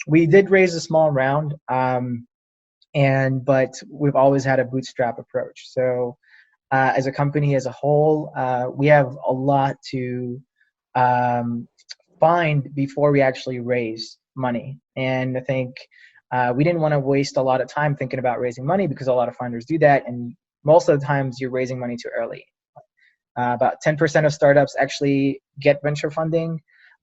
We did raise a small round, but we've always had a bootstrap approach. So as a company as a whole, we have a lot to find before we actually raise money. And I think we didn't want to waste a lot of time thinking about raising money because a lot of funders do that. And most of the times you're raising money too early. About 10% of startups actually get venture funding.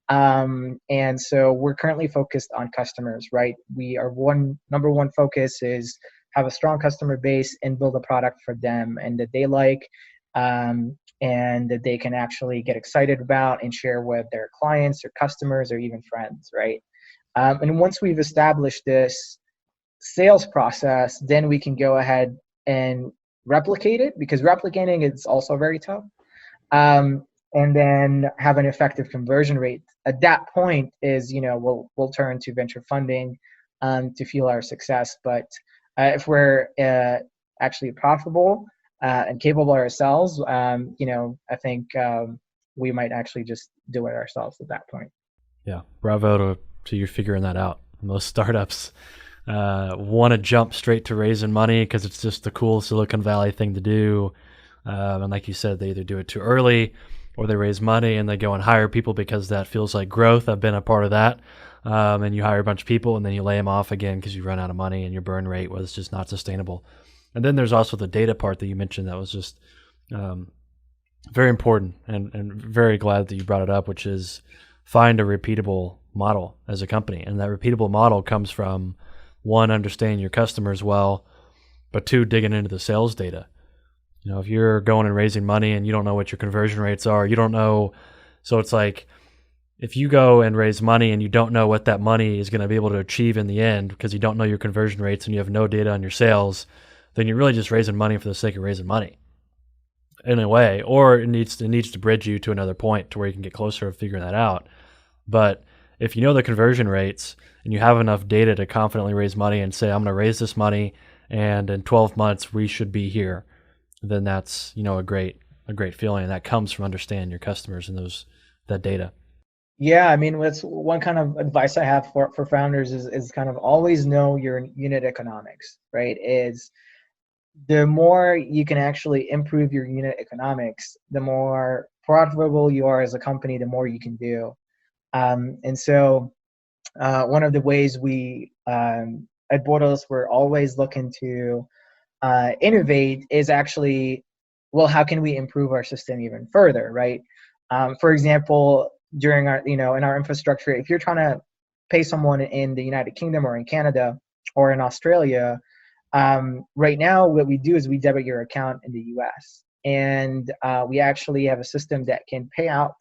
And so we're currently focused on customers, right? Number one focus is have a strong customer base and build a product for them and that they like, and that they can actually get excited about and share with their clients or customers or even friends, right? And once we've established this sales process, then we can go ahead and replicate it, because replicating is also very tough. And then have an effective conversion rate. At that point is, we'll turn to venture funding to fuel our success. But if we're actually profitable and capable ourselves, I think we might actually just do it ourselves at that point. Yeah, bravo to you figuring that out. Most startups want to jump straight to raising money because it's just the cool Silicon Valley thing to do. And like you said, they either do it too early or they raise money and they go and hire people because that feels like growth. I've been a part of that. And you hire a bunch of people and then you lay them off again because you run out of money and your burn rate was just not sustainable. And then there's also the data part that you mentioned that was just very important and very glad that you brought it up, which is find a repeatable model as a company. And that repeatable model comes from, one, understanding your customers well, but two, digging into the sales data. If you're going and raising money and you don't know what your conversion rates are, you don't know. So it's like, if you go and raise money and you don't know what that money is going to be able to achieve in the end because you don't know your conversion rates and you have no data on your sales, then you're really just raising money for the sake of raising money in a way, or it needs to bridge you to another point to where you can get closer to figuring that out. But if you know the conversion rates and you have enough data to confidently raise money and say, I'm going to raise this money and in 12 months we should be here, then that's, a great feeling. And that comes from understanding your customers and that data. Yeah, I mean, that's one kind of advice I have for founders is kind of always know your unit economics, right? Is the more you can actually improve your unit economics, the more profitable you are as a company, the more you can do. And so one of the ways we at Borderless, we're always looking to innovate is actually, well, how can we improve our system even further, right? For example, during our, in our infrastructure, if you're trying to pay someone in the United Kingdom or in Canada or in Australia, right now what we do is we debit your account in the US. And we actually have a system that can pay out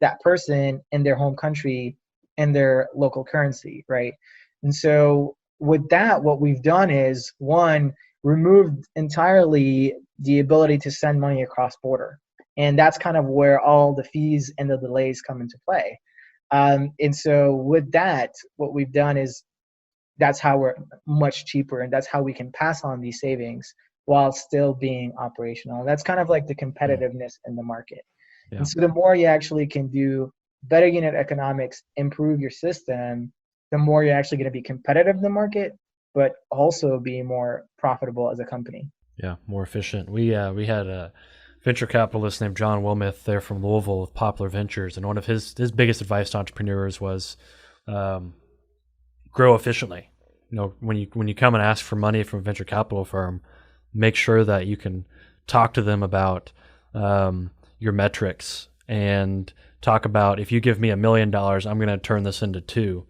that person in their home country in their local currency, right? And so with that, what we've done is, one, removed entirely the ability to send money across border. And that's kind of where all the fees and the delays come into play. And so with that, what we've done is that's how we're much cheaper, and that's how we can pass on these savings while still being operational. And that's kind of like the competitiveness in the market. Yeah. And so the more you actually can do better unit economics, improve your system, the more you're actually going to be competitive in the market, but also be more profitable as a company. Yeah, more efficient. We had a venture capitalist named John Wilmuth there from Louisville with Poplar Ventures, and one of his biggest advice to entrepreneurs was grow efficiently. When you come and ask for money from a venture capital firm, make sure that you can talk to them about your metrics and talk about, if you give me $1 million, I'm going to turn this into 2.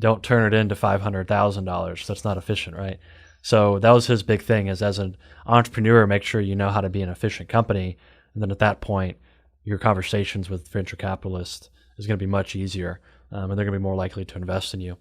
Don't turn it into $500,000. That's not efficient, right? So that was his big thing, is as an entrepreneur, make sure you know how to be an efficient company. And then at that point, your conversations with venture capitalists is going to be much easier, and they're going to be more likely to invest in you.